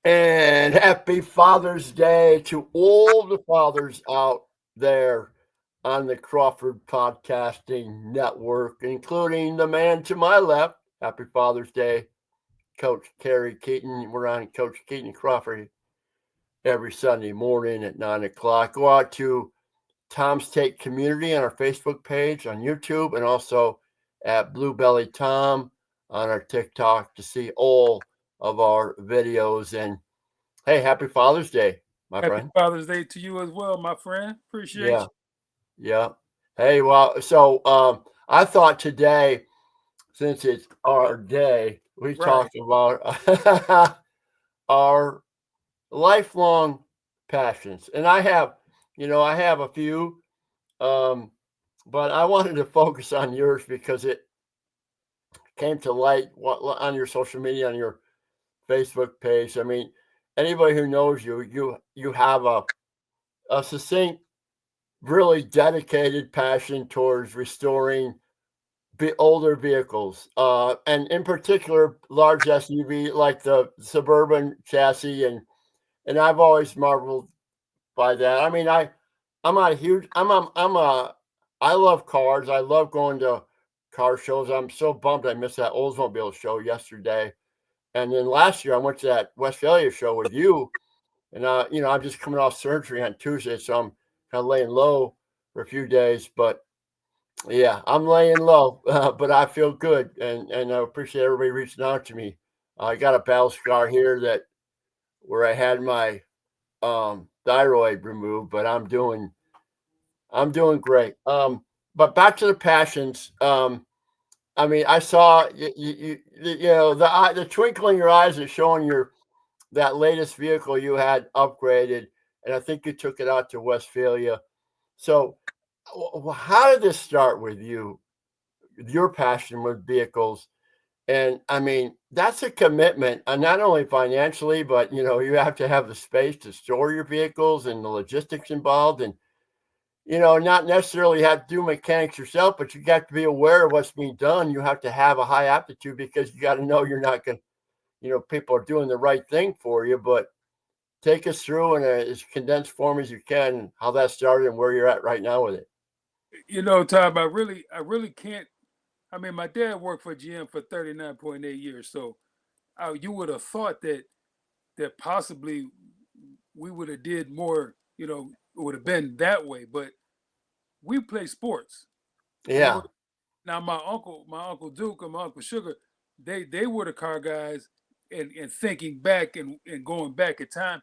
And happy Father's Day to all the fathers out there on the Crawford Podcasting Network, including the man to my left. Happy Father's Day, Coach Kerry Keyton. We're on Coach Keyton Crawford every Sunday morning at 9 o'clock. Go out to Tom's Take Community on our Facebook page, on YouTube, and also at Blue Belly Tom on our TikTok to see all of our videos. And hey, happy Father's Day, my Happy friend. Father's Day to you as well, my friend. Appreciate Yeah, you. yeah. Hey, well, I thought today, since it's our day, we Right. talk about our lifelong passions. And I have a few, um, but I wanted to focus on yours because it came to light on your social media, on your Facebook page. I mean, anybody who knows you have a succinct, really dedicated passion towards restoring older vehicles, and in particular large SUV like the suburban chassis, and I've always marveled by that. I mean, I'm not a huge I'm a I love cars. I love going to car shows. I'm so bummed I missed that Oldsmobile show yesterday, and then last year I went to that Westphalia show with you, and I'm just coming off surgery on Tuesday, so I'm kind of laying low for a few days. But yeah, I'm laying low, but I feel good, and I appreciate everybody reaching out to me. I got a battle scar here that where I had my thyroid removed, but I'm doing great. But back to the passions. I mean, I saw the twinkle in your eyes is showing your that latest vehicle you had upgraded, and I think you took it out to Westphalia. So, how did this start with you? Your passion with vehicles, and I mean that's a commitment, and not only financially, but you have to have the space to store your vehicles and the logistics involved, and not necessarily have to do mechanics yourself, but you got to be aware of what's being done. You have to have a high aptitude because you got to know you're not going to, people are doing the right thing for you. But take us through in as condensed form as you can how that started and where you're at right now with it. Tom, I really can't. I mean, my dad worked for GM for 39.8 years, so you would have thought that possibly we would have did more. It would have been that way, but we play sports. You know, Yeah, now my uncle Duke and my uncle Sugar, they were the car guys, and thinking back and going back in time,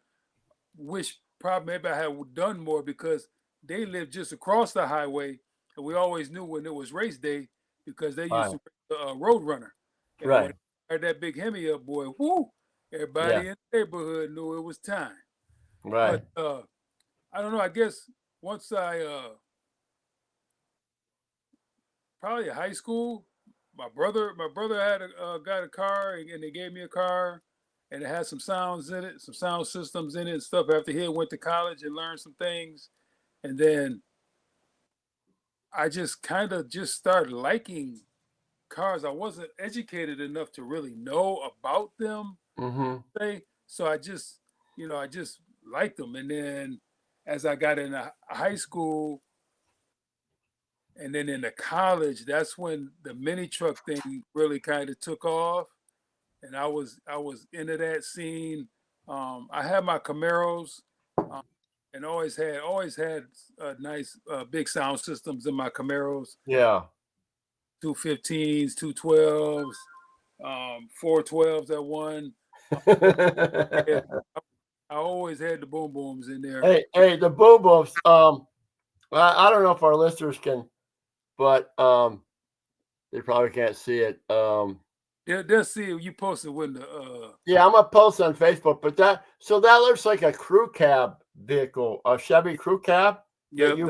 wish probably maybe I had done more because they lived just across the highway, and we always knew when it was race day because they used right, to race the Road Runner, and when right, they had that big Hemi up, boy, whoo, yeah, everybody in the neighborhood knew it was time. right. But I don't know. I guess once I probably high school, my brother had got a car, and they gave me a car, and it had some sounds in it, some sound systems in it and stuff. After he went to college and learned some things, and then I just kind of just started liking cars. I wasn't educated enough to really know about them, Mm-hmm. say. So I just liked them. And then as I got into high school and then into college, that's when the mini truck thing really kind of took off. And I was into that scene. I had my Camaros, um, and always had nice big sound systems in my Camaros. Yeah. 215s, 212s, 412s at one. Yeah, I always had the boom booms in there. Hey, the boom booms. I don't know if our listeners can, but they probably can't see it. They'll see you posted when the Yeah, I'm gonna post on Facebook, but that looks like a crew cab vehicle, a Chevy crew cab that yep, you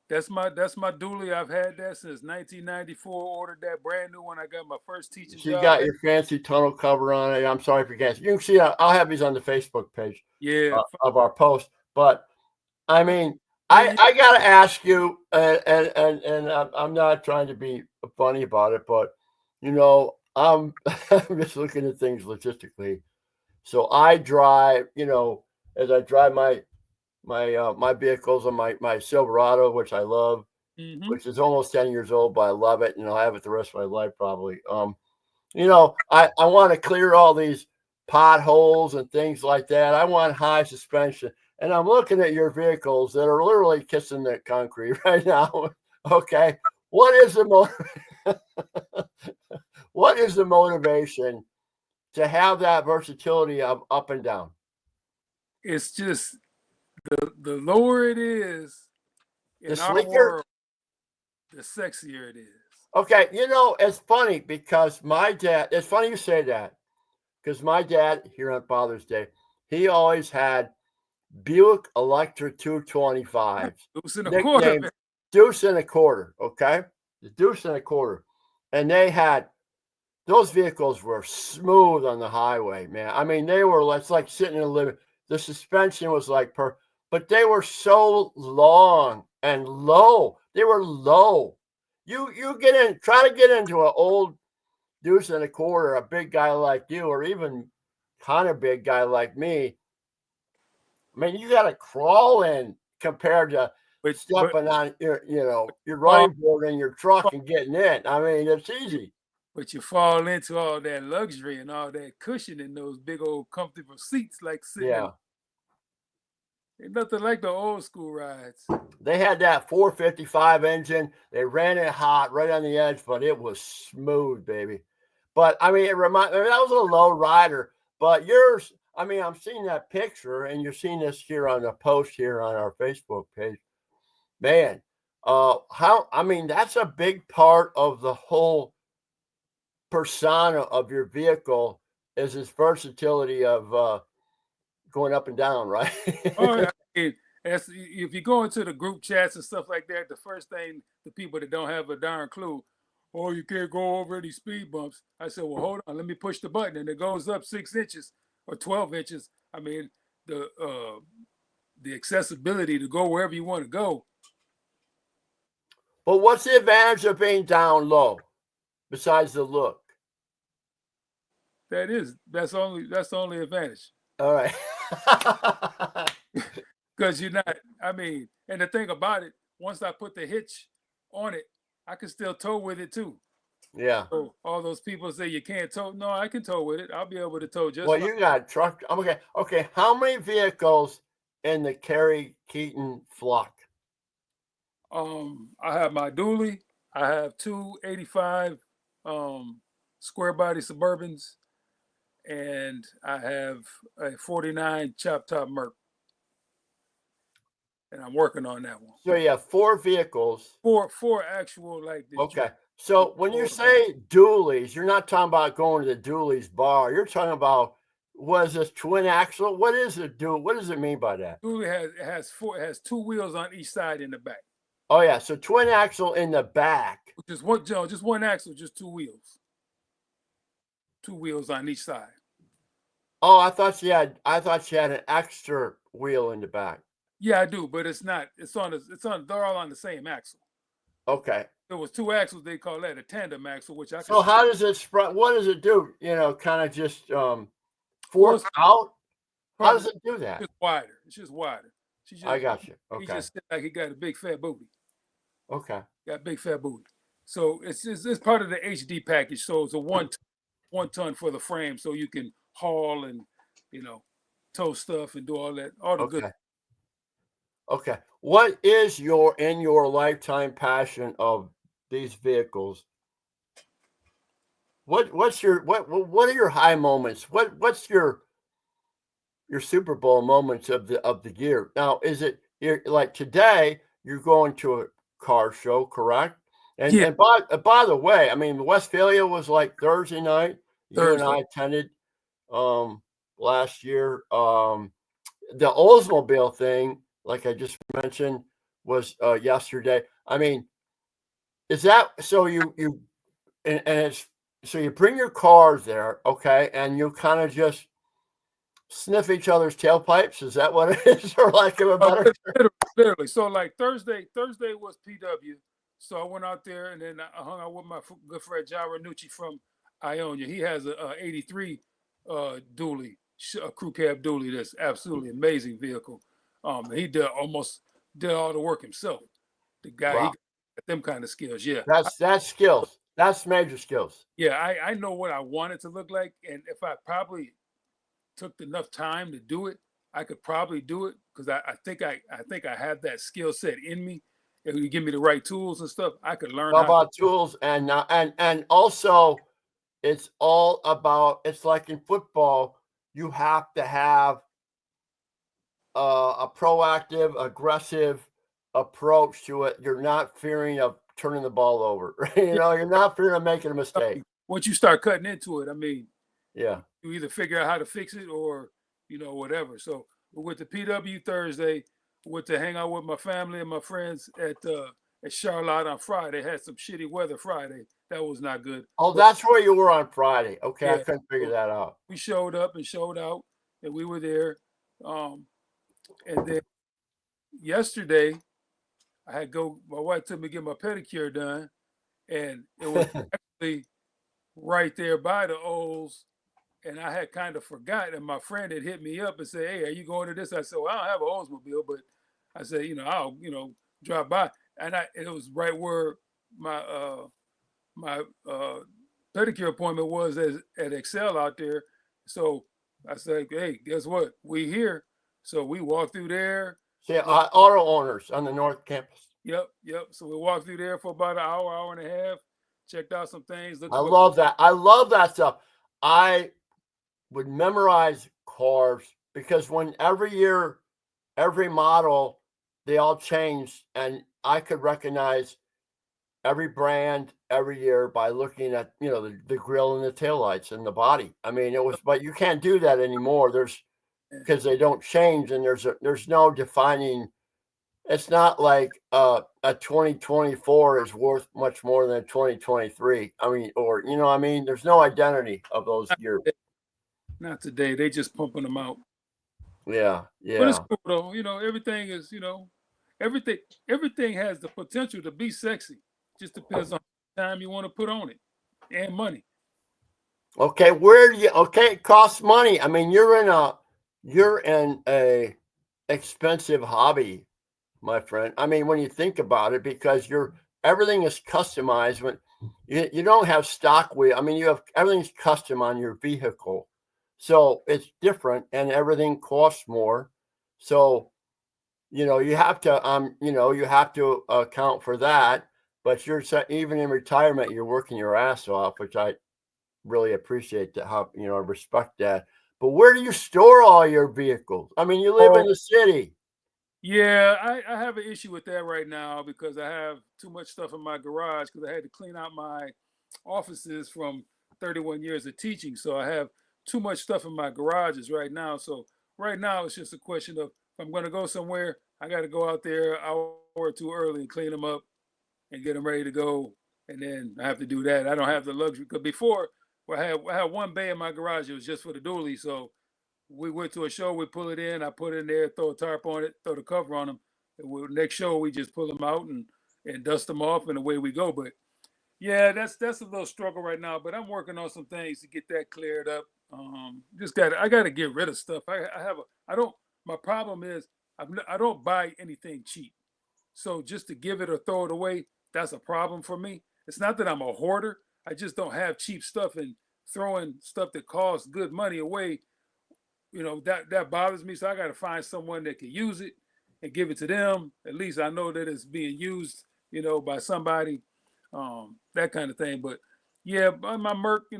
that's my dually. I've had that since 1994. Ordered that brand new when I got my first teaching so you job. got your fancy tunnel cover on it. I'm sorry if you can't. You can see. I'll have these on the Facebook page Yeah, of our post. But I mean, yeah, I yeah. I gotta ask you, and I'm not trying to be funny about it, but I'm I'm just looking at things logistically. So I drive, as I drive my vehicles on my Silverado, which I love, Mm-hmm. which is almost 10 years old, but I love it, and I'll have it the rest of my life probably. I want to clear all these potholes and things like that. I want high suspension, and I'm looking at your vehicles that are literally kissing the concrete right now. Okay, what is the what is the motivation to have that versatility of up and down? It's just the lower it is The in our sleeker. world, the sexier it is. Okay, it's funny because my dad. It's funny you say that because my dad here on Father's Day, he always had Buick Electra 225s, Deuce and a quarter, nicknamed man. Deuce and a Quarter. Okay, the Deuce and a Quarter, and they had those vehicles were smooth on the highway, man. I mean, they were it's like sitting in a living. The suspension was like but they were so long and low. They were low. You try to get into an old Deuce and a Quarter, a big guy like you, or even kind of big guy like me. I mean, you got to crawl in compared to But stepping on your fall, running board in your truck and getting in. I mean, it's easy. but you fall into all that luxury and all that cushion in those big old comfortable seats, like sitting in. Yeah. Ain't nothing like the old school rides. They had that 455 engine. They ran it hot right on the edge, but it was smooth, baby. But I mean, that was a low rider. But yours, I mean, I'm seeing that picture, and you're seeing this here on the post here on our Facebook page. Man, how I mean, that's a big part of the whole persona of your vehicle is its versatility of going up and down, right? Oh, yeah. If you go into the group chats and stuff like that, the first thing the people that don't have a darn clue, oh, you can't go over these speed bumps. I said, well, hold on, let me push the button, and it goes up 6 inches or 12 inches. I mean, the accessibility to go wherever you want to go. But what's the advantage of being down low besides the look? That's the only advantage. All right. Because you're not, I mean, and the thing about it, once I put the hitch on it, I can still tow with it too. Yeah. So all those people say you can't tow. No, I can tow with it. I'll be able to tow just Well, fine. you got truck. Okay. Okay. How many vehicles in the Kerry Keyton flock? I have my dually. I have two 85 square body Suburbans, and I have a 49 chop top Merc, and I'm working on that one. So you have four vehicles. Four actual like the Okay. So when you four say dualies, you're not talking about going to the dualies bar. You're talking about what is this twin axle? What is it do? What does it mean by that? dually has two wheels on each side in the back. Oh yeah. So twin axle in the back. Just one, just one axle, just two wheels. Two wheels on each side. Oh, I thought she had an extra wheel in the back. Yeah, I do, but it's not. They're all on the same axle. Okay. There was two axles. They call that a tandem axle, which I can. So how does it spread? What does it do? Kind of just Well, fork it's out. How does probably it do that? just wider. It's just wider. I got you. He Okay. just said like he got a big fat booty. Okay. Got big fat booty. So it's part of the HD package. So it's a one ton for the frame, so you can haul and tow stuff and do all that, all the good. Okay. Okay. What is in your lifetime passion of these vehicles? What's your what are your high moments? What's your Super Bowl moments of the year? Now, is it you're like today you're going to a car show, correct? And Yeah, and by the way, I mean Westphalia was like Thursday night. You and Thursday. I attended last year. The Oldsmobile thing, like I just mentioned, was yesterday. I mean, is that so? And it's so you bring your cars there, okay, and you kind of just sniff each other's tailpipes. Is that what it is, or lack of a better term? Literally. So like Thursday was PW. So I went out there and then I hung out with my good friend John Renucci from Ionia. He has a 83 dually. a crew cab dually that's absolutely amazing vehicle. He did all the work himself. The guy, he Wow. got them kind of skills. Yeah, That's skills. That's major skills. yeah. I know what I want it to look like, and if I probably took enough time to do it, I could probably do it because I think I have that skill set in me. If you give me the right tools and stuff, I could learn How how. about tools and also it's all about it's like in football, you have to have a proactive, aggressive approach to it. You're not fearing of turning the ball over. You Yeah, know, you're not fearing of making a mistake. once you start cutting into it, I mean, Yeah. you either figure out how to fix it or whatever. So we went to PW Thursday, went to hang out with my family and my friends at Charlotte on Friday. Had some shitty weather Friday. That was not good. Oh, But that's where you were on Friday. Okay, I yeah, couldn't figure so that out. we showed up and showed out, and we were there. Um, and then yesterday, I had go. My wife took me to get my pedicure done, and it was actually right there by the O's. And I had kind of forgot, and my friend had hit me up and said, "Hey, are you going to this?" I said, "Well, I don't have an Oldsmobile, but I said, I'll drop by." And it was right where my pedicure appointment was at Excel out there. So I said, "Hey, guess what? We here." So we walked through there. See, auto owners on the North Campus. Yep. So we walked through there for about an hour and a half. Checked out some things. Looked I for. love that. I love that stuff. I would memorize cars because when every year, every model, they all changed, and I could recognize every brand every year by looking at the grill and the taillights and the body. I mean, it was, but you can't do that anymore. There's because they don't change, and there's no defining. It's not like a 2024 is worth much more than a 2023. I mean, or I mean, there's no identity of those years. Not today. They just pumping them out. Yeah, But it's yeah. cool though. Everything is, everything everything has the potential to be sexy. Just depends on the time you want to put on it and money. Okay, where do you? Okay, it costs money. I mean, you're in a expensive hobby, my friend. I mean, when you think about it, because everything is customized. When you don't have stock wheel, I mean, you have everything's custom on your vehicle, so it's different, and everything costs more. So you have to account for that. But even in retirement, you're working your ass off, which I really appreciate that. How I respect that. But where do you store all your vehicles? I mean, you live in Oh the city. yeah, I have an issue with that right now because I have too much stuff in my garage because I had to clean out my offices from 31 years of teaching. So I have too much stuff in my garages right now. So right now it's just a question of if I'm going to go somewhere, I got to go out there an hour or two early and clean them up and get them ready to go. And then I have to do that. I don't have the luxury because before I had one bay in my garage. It was just for the dually. So we went to a show, we pull it in, I put it in there, throw a tarp on it, throw the cover on them. Next show, we just pull them out and dust them off, and away we go. But yeah, that's a little struggle right now. But I'm working on some things to get that cleared up. I got to get rid of stuff. I don't. My problem is I don't buy anything cheap. So just to give it or throw it away, that's a problem for me. It's not that I'm a hoarder. I just don't have cheap stuff, and throwing stuff that costs good money away, that bothers me. So I got to find someone that can use it and give it to them. At least I know that it's being used, by somebody, that kind of thing. But yeah, my Merc, I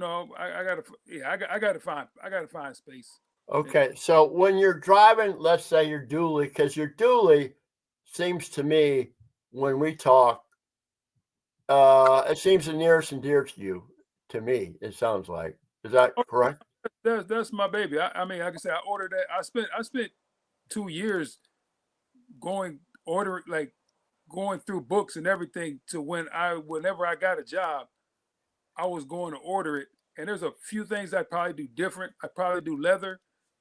gotta, yeah, I gotta find space. And, Okay, so when you're driving, let's say your dually, because your dually seems to me when we talk, it seems the nearest and dear to you. To me, it sounds like. Is that oh, correct? that's my baby. I mean, like I said, I ordered that. I spent 2 years like going through books and everything to whenever I got a job, I was going to order it. And there's a few things I'd probably do different. I'd probably do leather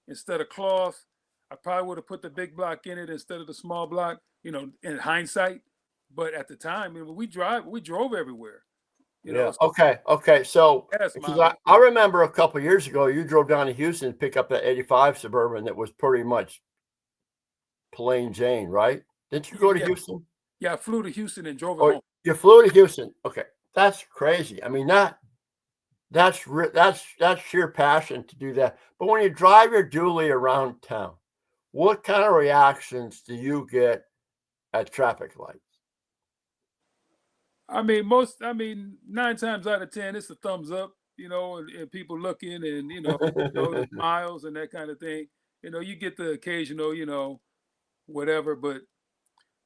instead of cloth. I probably would have put the big block in it instead of the small block, in hindsight. But at the time, we drove everywhere. You know, Yeah. so Okay. Okay. So gas because mileage. I remember a couple years ago, you drove down to Houston to pick up that '85 Suburban that was pretty much plain Jane, right? Didn't you Yeah, go to yeah, Houston? yeah. I flew to Houston and drove it Or home. you flew to Houston? Okay, that's crazy. I mean that's sheer passion to do that. But when you drive your dually around town, what kind of reactions do you get at traffic lights? I mean, 9 times out of 10, it's a thumbs up, and people looking and, the smiles and that kind of thing. You get the occasional, whatever, but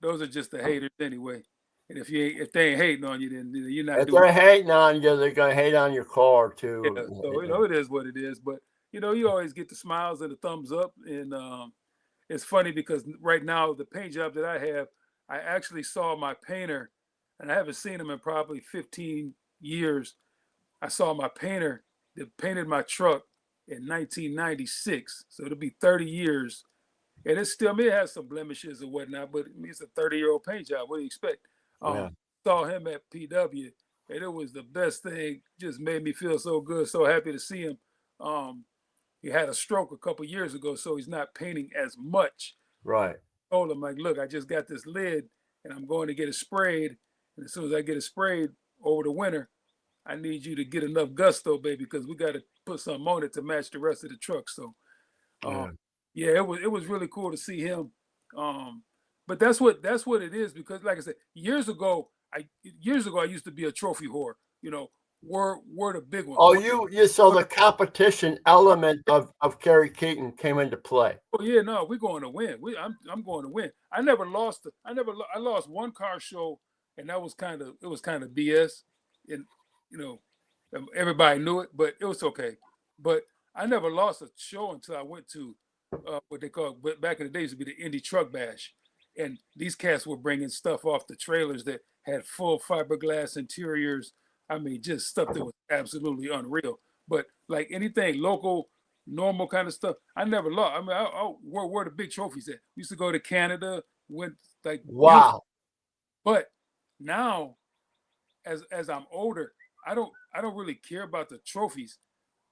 those are just the haters anyway. And if they ain't hating on you, then you're not If doing they're hating on you, they're gonna hate on your car it. too. Yeah. So, it is what it is. But, you always get the smiles and the thumbs up. And it's funny because right now, the paint job that I have, I actually saw my painter, and I haven't seen him in probably 15 years. I saw my painter that painted my truck in 1996. So it'll be 30 years. And it's still, I mean, it has some blemishes or whatnot, but I mean, it's a 30-year-old paint job. What do you expect? Yeah, Saw him at PW, and it was the best thing. Just made me feel so good, so happy to see him. Um, he had a stroke a couple years ago, so he's not painting as much. right, Told him, like, look, I just got this lid and I'm going to get it sprayed. And as soon as I get it sprayed over the winter, I need you to get enough gusto, baby, because we got to put something on it to match the rest of the truck. So, um, yeah. yeah, it was really cool to see him. Um, but that's what it is because, like I said, years ago I used to be a trophy whore. We're the big ones. Oh, you saw the competition element of Kerry Keyton came into play. Oh yeah, no, we're going to win. I'm going to win. I never lost. I lost one car show, and that was kind of BS, and everybody knew it, but it was okay. But I never lost a show until I went to what they call, but back in the days, would be the Indy Truck Bash, and these cats were bringing stuff off the trailers that had full fiberglass interiors. I mean, just stuff that was absolutely unreal. But like anything local, normal kind of stuff, I never lost. I mean, where the big trophies at? We used to go to Canada, went like beautiful. Wow. But now, as I'm older, I don't really care about the trophies.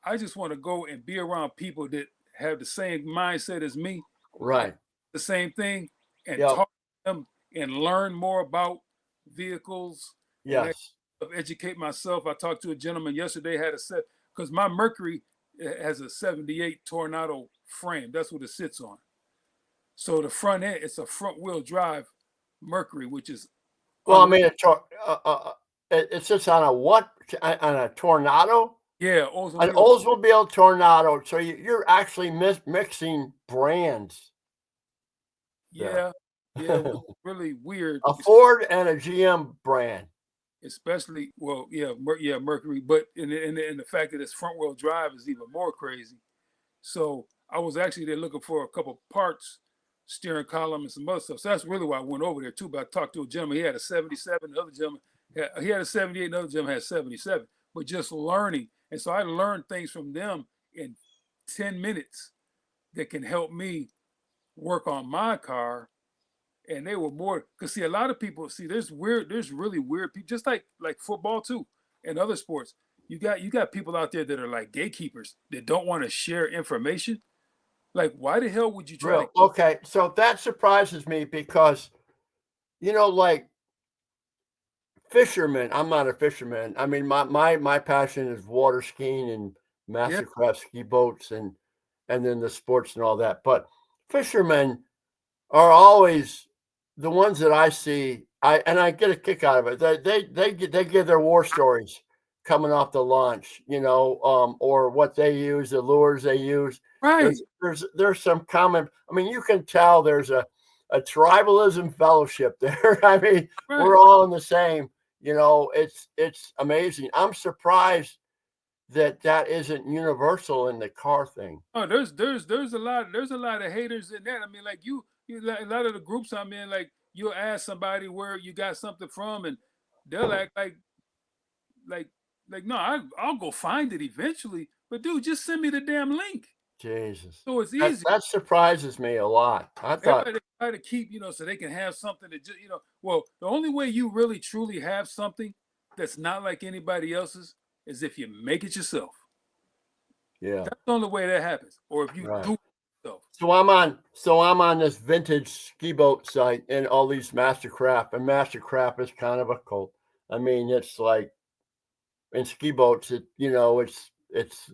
I just want to go and be around people that have the same mindset as me, Right. the same thing, and Yep. talk to them and learn more about vehicles and Yes. educate myself. I talked to a gentleman yesterday, had a set because my Mercury has a 78 Tornado frame. That's what it sits on. So the front end, it's a front wheel drive Mercury, which is Well, I unreal. mean, it sits on a what? On a tornado? Yeah, An Oldsmobile. Oldsmobile Tornado. So you're actually mixing brands there. Yeah, yeah, it was really weird, A Ford and a GM brand. especially well, yeah, yeah, Mercury, but in the fact that it's front wheel drive is even more crazy. So I was actually there looking for a couple parts, steering column and some other stuff. So that's really why I went over there too. But I talked to a gentleman. He had a 77. The other gentleman, he had a 78. Another gentleman had 77. But just learning, and so I learned things from them in 10 minutes that can help me work on my car. And they were more because see a lot of people see there's really weird people just like football too and other sports. You got people out there that are like gatekeepers that don't want to share information. Like, why the hell would you try to Real. Okay. So that surprises me because, like fishermen, I'm not a fisherman. I mean, my passion is water skiing and yeah, mastercraft ski boats and then the sports and all that. But fishermen are always the ones that I see. I get a kick out of it. They give their war stories coming off the launch, or what they use, the lures they use. right, There's some common. I mean, you can tell there's a tribalism fellowship there. I mean, we're right. all in the same. It's amazing. I'm surprised that isn't universal in the car thing. Oh, there's a lot of haters in that. I mean, like a lot of the groups I'm in, like you'll ask somebody where you got something from, and they'll act like like no, I'll go find it eventually. But dude, just send me the damn link. Jesus. So it's That easy. that surprises me a lot. I thought Everybody try to keep, so they can have something to just, well, the only way you really truly have something that's not like anybody else's is if you make it yourself. Yeah. That's the only way that happens. Or if you Right. do it yourself. So I'm on this vintage ski boat site and all these Mastercraft, and Mastercraft is kind of a cult. I mean, it's like in ski boats, it's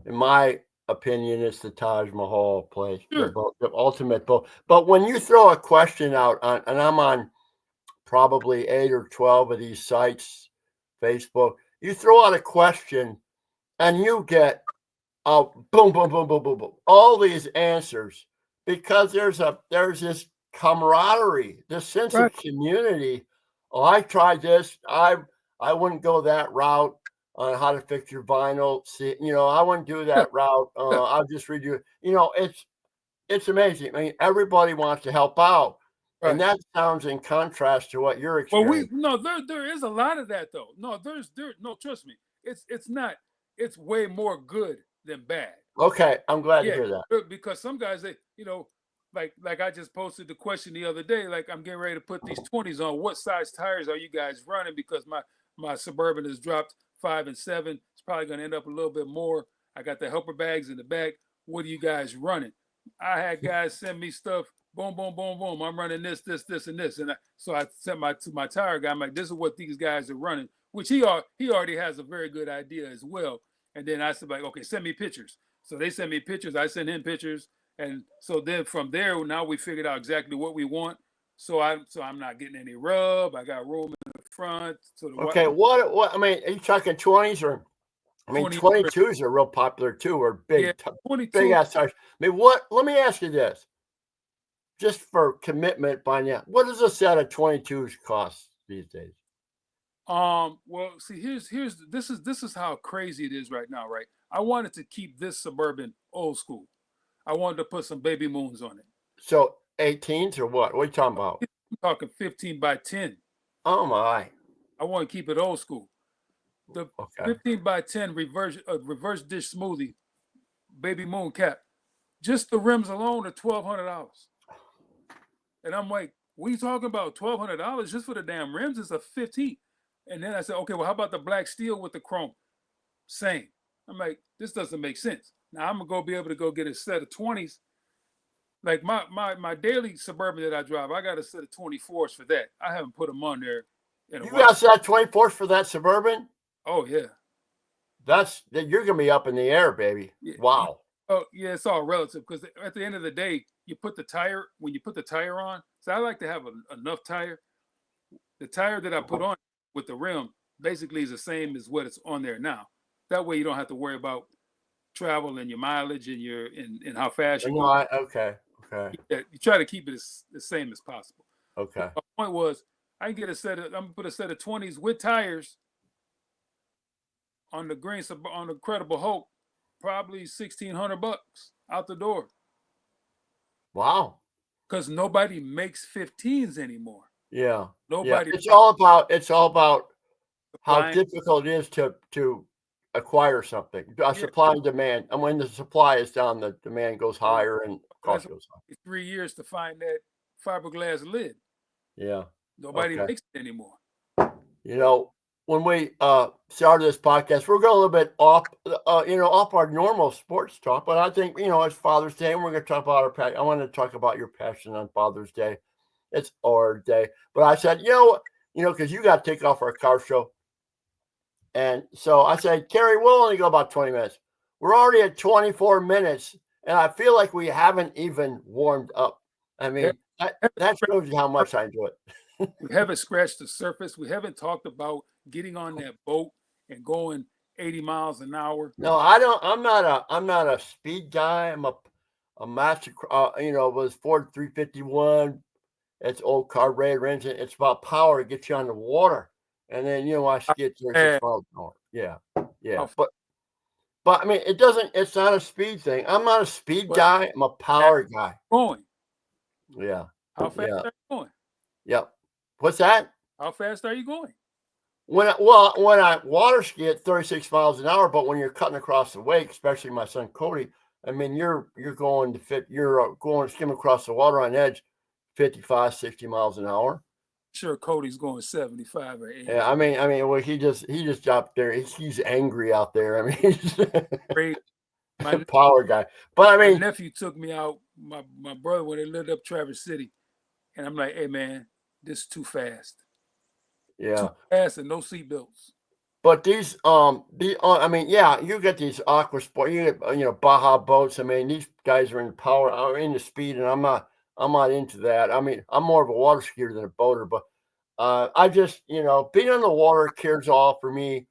in my opinion, it's the Taj Mahal place, Sure. the ultimate boat. But when you throw a question out on, and I'm on probably 8 or 12 of these sites, Facebook, you throw out a question and you get boom, boom, boom, boom, boom, boom, all these answers because there's this camaraderie, this sense Right. of community. Oh, I tried this. I wouldn't go that route on how to fix your vinyl. See, I wouldn't do Yeah. that route. Yeah. I'll just redo it. It's amazing. I mean, everybody wants to help out, and Right. that sounds in contrast to what you're Well, experiencing. there is a lot of that though. No, no, trust me. It's not. It's way more good than bad. Okay, I'm glad to Yeah, hear that. because some guys like I just posted the question the other day. Like I'm getting ready to put these 20s on. What size tires are you guys running? Because my Suburban has dropped 5 and 7. It's probably going to end up a little bit more. I got the helper bags in the back. What are you guys running? I had guys send me stuff. Boom, boom, boom, boom. I'm running this, and this, so I sent to my tire guy. I'm like, this is what these guys are running, which he already has a very good idea as well. And then I said, like, okay, send me pictures. So they send me pictures. I send him pictures, and so then from there, now we figured out exactly what we want. So I'm not getting any rub. I got room in the front. So Okay, what I mean, are you talking 20s or? I mean, 20, 22s are real popular too, or yeah, big 22. ass tires. I mean, let me ask you this, just for commitment by now, what does a set of 22s cost these days? Well, see, this is how crazy it is right now, right? I wanted to keep this Suburban old school. I wanted to put some baby moons on it. So 18s or what? What are you talking about? I'm talking 15 by 10. Oh my. I want to keep it old school. The Okay. 15 by 10 reverse dish smoothie baby moon cap. Just the rims alone are $1,200. And I'm like, what are you talking about? $1,200 just for the damn rims? It's a 15. And then I said, okay, well, how about the black steel with the chrome? Same. I'm like, this doesn't make sense. Now I'm gonna be able to go get a set of 20s. Like my daily Suburban that I drive, I got a set of 24s for that. I haven't put them on there in a You while. got set 24s for that Suburban? Oh yeah. You're gonna be up in the air, baby. Yeah. Wow. Oh yeah, it's all relative because at the end of the day, you put the tire on. So I like to have enough tire. The tire that I put on with the rim basically is the same as what it's on there now. That way you don't have to worry about travel and your mileage and and how fast you go. Okay. You try to keep it the same as possible. Okay. My point was, I can get I'm gonna put a set of 20s with tires on the Credible Hope, probably $1,600 out the door. Wow. Because nobody makes 15s anymore. Yeah. Nobody. It's all about how difficult it is to acquire something. Supply and demand. And when the supply is down, the demand goes higher and cost goes up. 3 years to find that fiberglass lid. Yeah. Nobody makes it anymore. When we started this podcast, we're going a little bit off, off our normal sports talk. But I think, it's Father's Day, and we're going to talk about our passion. I want to talk about your passion on Father's Day. It's our day. But I said, because you got to take off our car show. And so I said, Kerry, we'll only go about 20 minutes. We're already at 24 minutes, and I feel like we haven't even warmed up. I mean, that shows you how much I enjoy it. We haven't scratched the surface. We haven't talked about getting on that boat and going 80 miles an hour. No, I don't. I'm not a speed guy. I'm a master. Was Ford 351. It's old carburetor engine. It's about power to get you on the water, and then I skid 36 miles an hour. Yeah. But I mean, it doesn't. It's not a speed thing. I'm not a speed guy. I'm a power guy. Going. Yeah. How fast are you going? Yep. What's that? How fast are you going? When I water ski at 36 miles an hour, but when you're cutting across the wake, especially my son Cody, I mean, you're going to fit. You're going to skim across the water on edge, 55, 60 miles an hour. sure Cody's going 75 or 80. Yeah, well, he just dropped there. He's angry out there. I mean, he's Great. a My power guy. But I my mean, nephew took me out, my brother, when they lived up Traverse City, and I'm like, hey man, this is too fast. Too yeah. fast and no seatbelts. But I mean, yeah, you get these aqua sport, you get Baja boats. I mean, these guys are in power, are into speed, and I'm not into that. I mean, I'm more of a water skier than a boater, but I just being on the water cares all for me,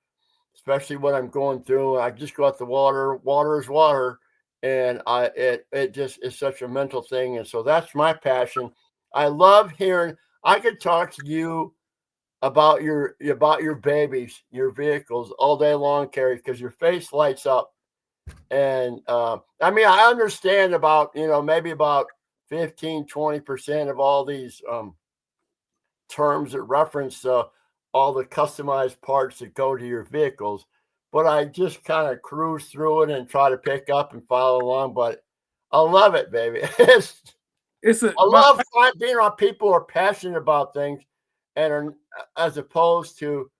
especially what I'm going through. I just go out the water. Water is water, and it just is such a mental thing, and so that's my passion. I love hearing. I could talk to you about your babies, your vehicles all day long, Kerry, because your face lights up. And I mean, I understand about maybe about 15-20% of all these terms that reference all the customized parts that go to your vehicles. But I just kind of cruise through it and try to pick up and follow along. But I love it, baby. It's a I love being around people who are passionate about things and are as opposed to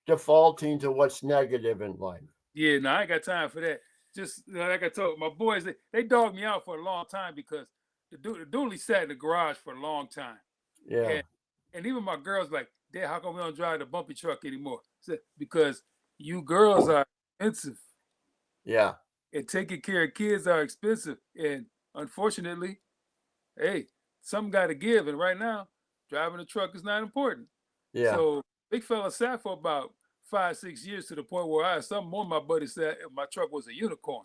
defaulting to what's negative in life. Yeah, no, I ain't got time for that. Just like I told my boys, they dogged me out for a long time because the dually sat in the garage for a long time. Yeah, And even my girls like, Dad, how come we don't drive the bumpy truck anymore? I said, because you girls are expensive yeah, and taking care of kids are expensive. And unfortunately, hey, something got to give. And right now, driving a truck is not important. yeah, So big fella sat for about 5-6 years to the point where I had some more of my buddies said my truck was a unicorn.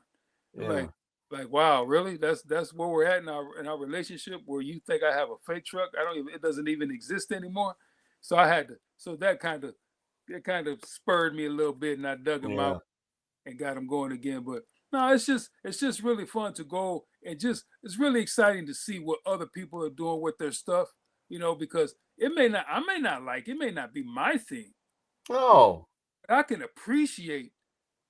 I'm yeah, like wow, really? That's where we're at in our relationship where you think I have a fake truck. I don't even, it doesn't even exist anymore. So I had to, so that kind of spurred me a little bit, and I dug him yeah. out and got him going again. But no, it's just really fun to go and just it's really exciting to see what other people are doing with their stuff, because I may not like it may not be my thing, but Oh, I can appreciate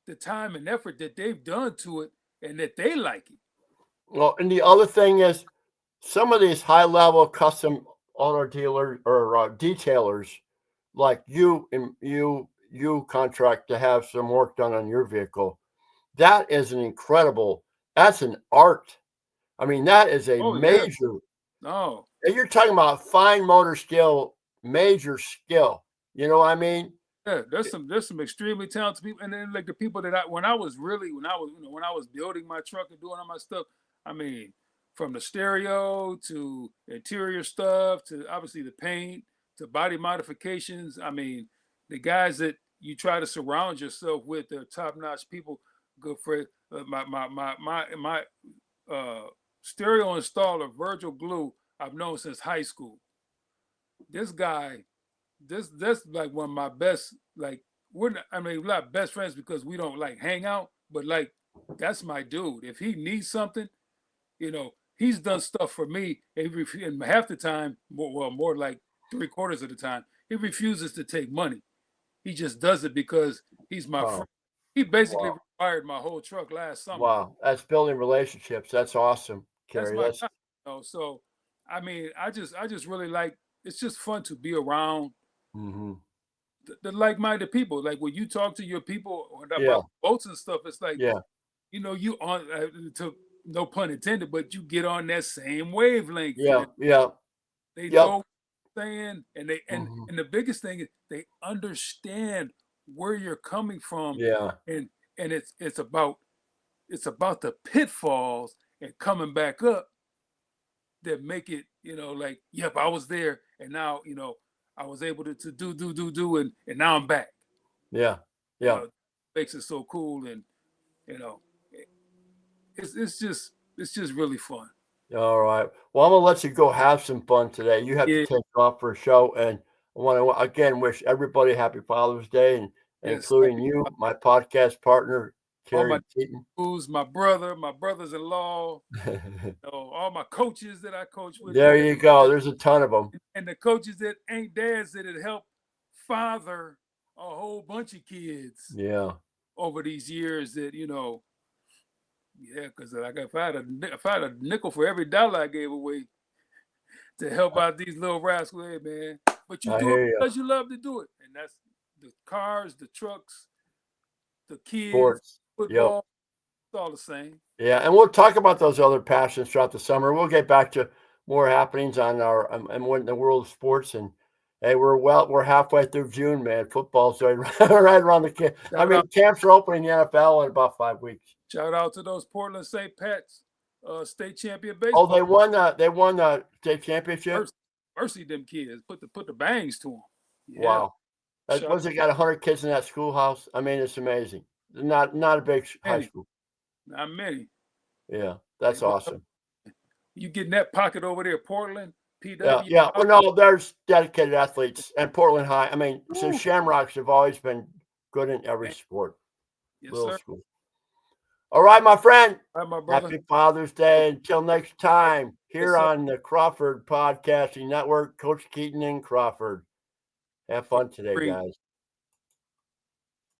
the time and effort that they've done to it and that they like it. well, and the other thing is some of these high level custom auto dealers or detailers like you and you contract to have some work done on your vehicle. That is an incredible. That's an art. I mean, that is a Oh yeah. major. No. And you're talking about fine motor skill, major skill. You know what I mean? Yeah, there's some extremely talented people, and then like the people that when I was when I was building my truck and doing all my stuff. I mean, from the stereo to interior stuff to obviously the paint to body modifications. I mean, the guys that you try to surround yourself with, they're top notch people. Good for my stereo installer Virgil Glue. I've known since high school. This guy that's like one of my best, like we're not, I mean, we're not best friends because we don't like hang out, but like that's my dude. If he needs something, he's done stuff for me, and half the time, more like 3/4 of the time, he refuses to take money. He just does it because he's my friend. Wow, He basically wow, rewired my whole truck last summer. wow. That's building relationships. That's awesome, That's Kerry. my That's guy. So I mean, I just really like. It's just fun to be around hmm the like-minded people. Like when you talk to your people yeah, about boats and stuff, it's like yeah, you on to no pun intended, but you get on that same wavelength, yeah, and yeah, they yep, know what you're saying, and they hmm and the biggest thing is they understand where you're coming from, yeah, and it's about the pitfalls and coming back up that make it, like, yep, I was there, and now I was able to do, and now I'm back. yeah, You yeah. know, makes it so cool, and you know, it's just really fun. All right. Well, I'm gonna let you go have some fun today. You have to Yeah, take off for a show, and I want to again wish everybody happy Father's Day, and yes, including you, my podcast partner, all my Kerry Keyton. crews, my brothers-in-law, all my coaches that I coach with, There you go. There's a ton of them. and the coaches that ain't dads that had helped father a whole bunch of kids Yeah, over these years. That yeah, because like if I had a nickel for every dollar I gave away to help out these little rascals, hey man, but you I do it hear you. because you love to do it. And that's the cars, the trucks, the kids, Sports. Yep. football, it's all the same. Yeah, and we'll talk about those other passions throughout the summer. We'll get back to more happenings on our and when the world of sports. And hey, we're halfway through June, man. Football's right, right around the camp. I Shout out, mean, camps are opening in the NFL in about 5 weeks. shout out to those Portland St. Pat's state champion Oh, baseball. they won the state championship. Mercy them kids. Put the bangs to them. Yeah. Wow. Shout Was it got 100 kids in that schoolhouse? I mean, it's amazing. Not a big high many, school. not many. Yeah, that's awesome. You get in that pocket over there, Portland, PW. Yeah. Well, no, there's dedicated athletes and Portland High. I mean, so Ooh. Shamrocks have always been good in every sport. Yes, Little sir. school. All right, my friend. All right, my brother. Happy Father's Day. Until next time, here Yes, sir. on the Crawford Podcasting Network, Coach Keyton and Crawford. Have fun today, Great. guys.